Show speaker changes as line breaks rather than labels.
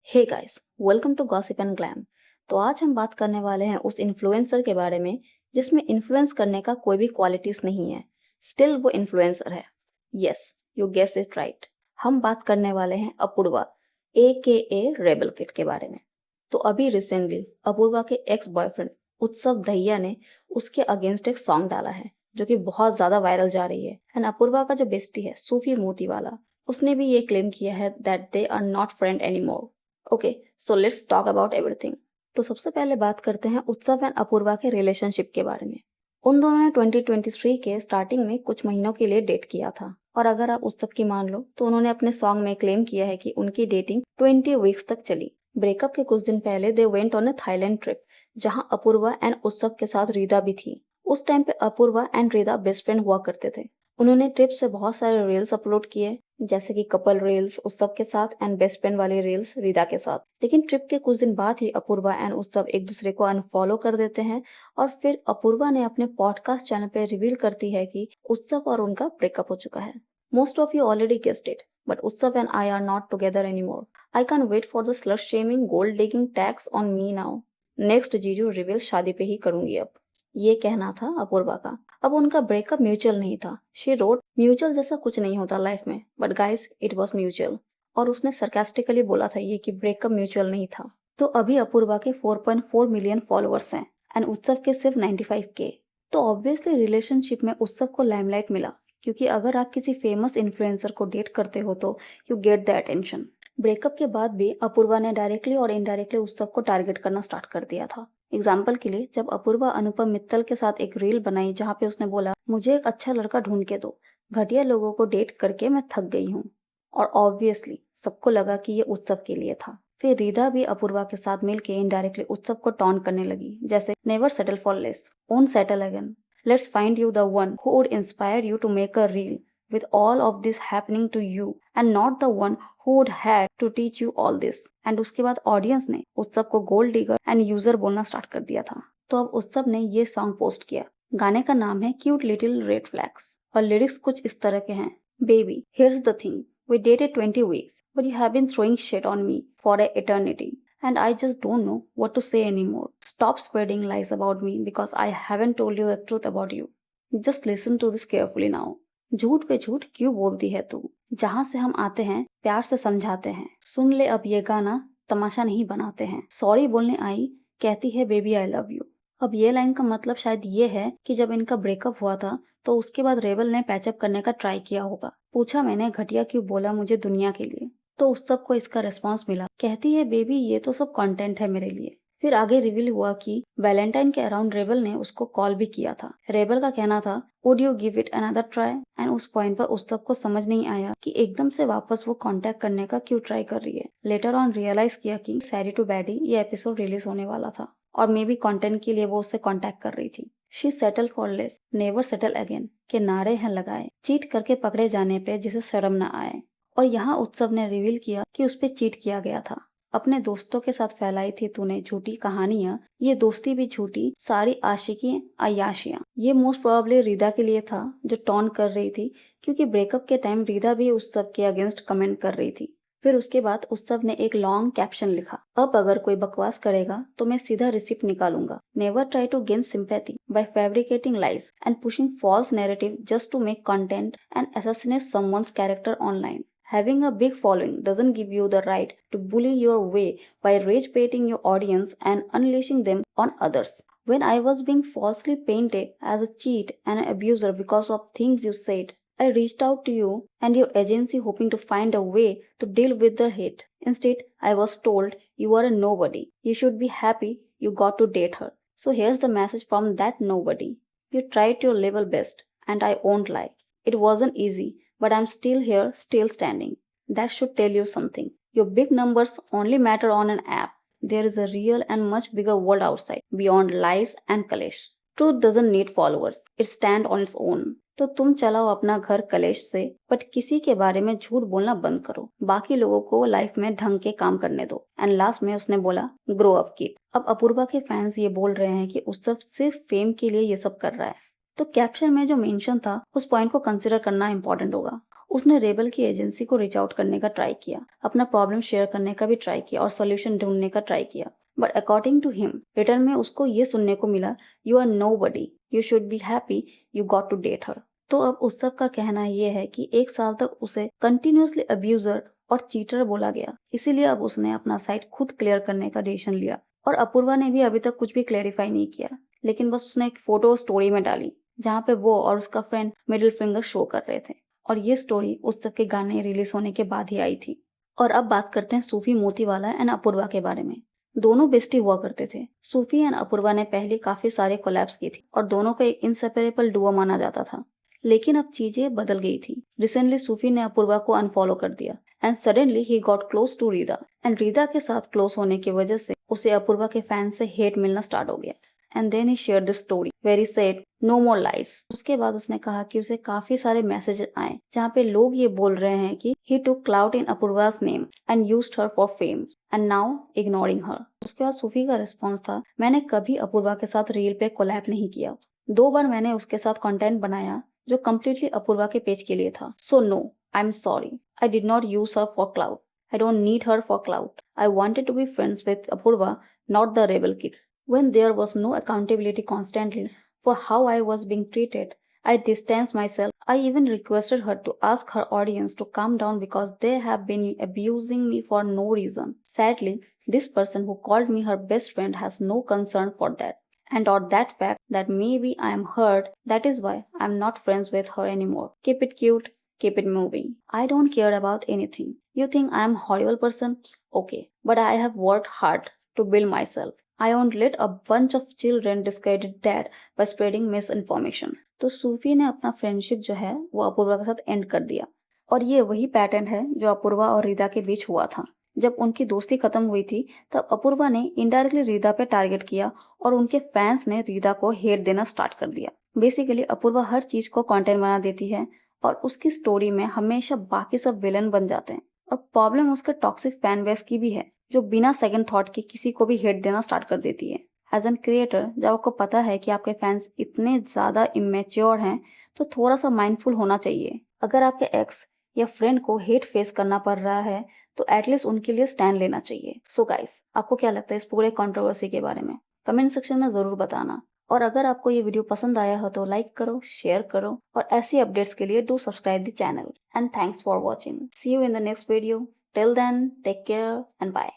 Hey guys, welcome to gossip and glam. तो आज हम बात करने वाले हैं उस इन्फ्लुएंसर के बारे में जिसमें इन्फ्लुएंस करने का कोई भी क्वालिटीज नहीं है, स्टिल वो इन्फ्लुएंसर है। Yes, you guess it right. हम बात करने वाले हैं अपूर्वा AKA रेबल किड के बारे में। तो अभी रिसेंटली अपूर्वा के एक्स बॉयफ्रेंड उत्सव दहिया ने उसके अगेंस्ट एक सॉन्ग डाला है जो कि बहुत ज्यादा वायरल जा रही है। एंड अपूर्वा का जो बेस्टी है सूफी मोती वाला, उसने भी ये क्लेम किया है that they are not friend any more. Okay, so let's talk about everything. तो सबसे पहले बात करते हैं उत्सव एंड अपूर्वा के रिलेशनशिप के बारे में। उन दोनों ने 2023 के स्टार्टिंग में कुछ महीनों के लिए डेट किया था, और अगर आप उत्सव की मान लो तो उन्होंने अपने सॉन्ग में क्लेम किया है कि उनकी डेटिंग 20 वीक्स तक चली। ब्रेकअप के कुछ दिन पहले they went on a Thailand trip, जहां अपूर्वा एंड उत्सव के साथ रीदा भी थी। उस टाइम पे Apoorva and Rida best friend हुआ करते थे। उन्होंने ट्रिप से बहुत सारे रील्स अपलोड किए, जैसे कि कपल रील्स उत्सव के साथ एंड बेस्ट फ्रेंड वाली रील्स रीदा के साथ। लेकिन ट्रिप के कुछ दिन बाद ही अपूर्वा एंड उत्सव एक दूसरे को अनफॉलो कर देते हैं, और फिर अपूर्वा ने अपने पॉडकास्ट चैनल पे रिवील करती है कि उत्सव और उनका ब्रेकअप हो चुका है। Most of you already guessed it, but Utsav and I are not together anymore. I can wait for the slut shaming gold digging takes on me now. Next जीजू रिवील शादी पे ही करूंगी अब, ये कहना था अपूर्वा का। अब उनका ब्रेकअप म्यूचुअल नहीं था। शी रोड म्यूचुअल जैसा कुछ नहीं होता लाइफ में, but guys it was mutual. और उसने सरकास्टिकली बोला था ये कि ब्रेकअप म्यूचुअल नहीं था। तो अभी अपूर्वा के 4.4 मिलियन फॉलोअर्स हैं एंड उत्सव के सिर्फ 95K। तो ऑब्वियसली रिलेशनशिप में उत्सव को लाइमलाइट मिला, क्योंकि अगर आप किसी फेमस इन्फ्लुएंसर को डेट करते हो तो you get the attention. Breakup के बाद भी अपूर्वा ने डायरेक्टली और इनडायरेक्टली उत्सव को टारगेट करना स्टार्ट कर दिया था। एग्जाम्पल के लिए, जब अपूर्वा अनुपम मित्तल के साथ एक रील बनाई जहाँ पे उसने बोला, मुझे एक अच्छा लड़का ढूंढ के दो, घटिया लोगों को डेट करके मैं थक गई हूँ। और ऑब्वियसली सबको लगा कि ये उत्सव के लिए था। फिर रीदा भी अपूर्वा के साथ मिलके इनडायरेक्टली उत्सव को टॉन्ट करने लगी, जैसे never settle for less, won't settle again, let's find you the one who would inspire you to make a reel with all of this happening to you and not the one who would had to teach you all this। And उसके बाद audience ने उत्सव को gold digger and user बोलना start कर दिया था। तो अब उत्सव ने ये सॉन्ग पोस्ट किया। गाने का नाम है क्यूट लिटिल रेड फ्लैग्स और लिरिक्स कुछ इस तरह के हैं। Baby, here's the thing, we dated 20 weeks but you have been throwing shit on me for an eternity and I just don't know what to say anymore. Stop spreading lies about me because I haven't told you the truth about you. Just listen to this carefully now. झूठ पे झूठ क्यों बोलती है तू, जहाँ से हम आते हैं प्यार से समझाते हैं। सुन ले अब ये गाना, तमाशा नहीं बनाते हैं। सॉरी बोलने आई, कहती है बेबी आई लव यू। अब ये लाइन का मतलब शायद ये है कि जब इनका ब्रेकअप हुआ था तो उसके बाद रेबल ने पैचअप करने का ट्राई किया होगा। पूछा मैंने, घटिया क्यों बोला मुझे दुनिया के लिए? तो उस सब को इसका रिस्पॉन्स मिला, कहती है बेबी ये तो सब कंटेंट है मेरे लिए। फिर आगे रिवील हुआ कि वैलेंटाइन के अराउंड रेबल ने उसको कॉल भी किया था। रेबल का कहना था would you give it another try, and उस पॉइंट पर उस सबको समझ नहीं आया कि एकदम से वापस वो कांटेक्ट करने का क्यों ट्राई कर रही है। लेटर ऑन रियलाइज किया कि सैडी टू बैडी ये एपिसोड रिलीज होने वाला था और मे बी कंटेंट के लिए वो उससे कांटेक्ट कर रही थी। She settle for less, never settle again के नारे हैं लगाए, चीट करके पकड़े जाने पे जिसे शर्म न आए। और यहाँ उत्सव ने रिवील किया कि उस पे चीट किया गया था। अपने दोस्तों के साथ फैलाई थी तूने झूठी कहानियां, ये दोस्ती भी झूठी, सारी आशिकी अय्याशियां। ये मोस्ट प्रोबेबली रीदा के लिए था जो टॉन्ट कर रही थी, क्योंकि ब्रेकअप के टाइम रीदा भी उस सब के अगेंस्ट कमेंट कर रही थी। फिर उसके बाद उत्सव ने एक लॉन्ग कैप्शन लिखा, अब अगर कोई बकवास करेगा तो मैं सीधा रिसिप्ट निकालूंगा। Never try to gain sympathy by fabricating lies and pushing false narrative just to make content and assassinate someone's character online. Having a big following doesn't give you the right to bully your way by rage baiting your audience and unleashing them on others. When I was being falsely painted as a cheat and an abuser because of things you said, I reached out to you and your agency hoping to find a way to deal with the hate. Instead, I was told you are a nobody. You should be happy you got to date her. So here's the message from that nobody. You tried your level best, and I won't lie. It wasn't easy. But I'm still here, still standing. That should tell you something. Your big numbers only matter on an app. There is a real and much bigger world outside, beyond lies and कलेश. Truth doesn't need followers. It stands on its own. तो तुम चलाओ अपना घर कलेश से, but किसी के बारे में झूठ बोलना बंद करो। बाकी लोगों को लाइफ में ढंग के काम करने दो। एंड लास्ट में उसने बोला, ग्रो अप किड। अब अपूर्वा के फैंस ये बोल रहे हैं कि उत्सव सिर्फ फेम के लिए ये सब कर रहा है। तो कैप्शन में जो मेंशन था उस पॉइंट को कंसिडर करना इंपॉर्टेंट होगा। उसने रेबल की एजेंसी को रीच आउट करने का ट्राई किया, अपना प्रॉब्लम शेयर करने का भी ट्राई किया और सॉल्यूशन ढूंढने का ट्राई किया। But according to him, return में उसको ये सुनने को मिला, you are nobody, you should be happy you got to date her. तो अब उस सब का कहना ये है कि 1 साल तक उसे कंटिन्यूसली अब्यूजर और चीटर बोला गया, इसीलिए अब उसने अपना साइड खुद क्लियर करने का डिसीजन लिया। और अपूर्वा ने भी अभी तक कुछ भी क्लैरिफाई नहीं किया, लेकिन बस उसने एक फोटो स्टोरी में डाली जहाँ पे वो और उसका फ्रेंड मिडिल फिंगर शो कर रहे थे। और ये स्टोरी उस तक के गाने रिलीज होने के बाद ही आई थी। और अब बात करते हैं सूफी मोतीवाला एंड अपूर्वा के बारे में। दोनों बेस्टी हुआ करते थे। सूफी एंड अपूर्वा ने पहले काफी सारे कोलैब्स की थी और दोनों को एक इनसेपरेबल डुओ माना जाता था। लेकिन अब चीजें बदल गई थी। रिसेंटली सूफी ने अपूर्वा को अनफॉलो कर दिया एंड सडनली ही got close to Rida. And Rida के साथ क्लोज होने की वजह से उसे अपूर्वा के फैंस से हेट मिलना स्टार्ट हो गया। एंड देन ही share this story very sad no more lies. उसके बाद उसने कहा कि उसे काफी सारे मैसेजेस आए जहाँ पे लोग ये बोल रहे हैं कि he took clout in Apoorva's name and used her for fame and now ignoring her. उसके बाद सूफी का रिस्पॉन्स था, मैंने कभी अपूर्वा के साथ रील पे कोलैब नहीं किया। 2 बार मैंने उसके साथ कंटेंट बनाया जो कम्प्लीटली अपूर्वा के पेज के लिए था। So no, I am sorry, I did not use her for cloud, I don't need her for cloud, I wanted to be friends with Apoorva, not the rebel kid. When there was no accountability constantly for how I was being treated, I distanced myself. I even requested her to ask her audience to calm down because they have been abusing me for no reason. Sadly, this person who called me her best friend has no concern for that. And or that fact that maybe I am hurt, that is why I am not friends with her anymore. Keep it cute, keep it moving. I don't care about anything. You think I am a horrible person? Okay, but I have worked hard to build myself. I won't let a bunch of children discredit that by spreading misinformation. तो सूफी ने अपना friendship जो है वो अपूर्वा के साथ and कर दिया। और ये वही पैटर्न है जो अपूर्वा और रीदा के बीच हुआ था। जब उनकी दोस्ती खत्म हुई थी तब अपूर्वा ने इनडायरेक्टली रीदा पे टारगेट किया और उनके फैंस ने रीदा को हेट देना स्टार्ट कर दिया। बेसिकली अपूर्वा हर चीज को कंटेंट बना देती है और उसकी स्टोरी में हमेशा बाकी सब विलन बन जाते हैं। और प्रॉब्लम उसके टॉक्सिक फैन बेस की भी है जो बिना सेकंड थॉट के किसी को भी हेट देना स्टार्ट कर देती है। एज एन क्रिएटर जब आपको पता है कि आपके फैंस इतने ज्यादा इमेच्योर हैं तो थोड़ा सा माइंडफुल होना चाहिए। अगर आपके एक्स या फ्रेंड को हेट फेस करना पड़ रहा है तो एटलीस्ट उनके लिए स्टैंड लेना चाहिए। सो गाइस, आपको क्या लगता है इस पूरे कंट्रोवर्सी के बारे में? कमेंट सेक्शन में जरूर बताना। और अगर आपको ये वीडियो पसंद आया हो तो लाइक करो, शेयर करो और ऐसी अपडेट्स के लिए do subscribe the channel. And thanks for watching. See you in the next video. Till then, take care and bye.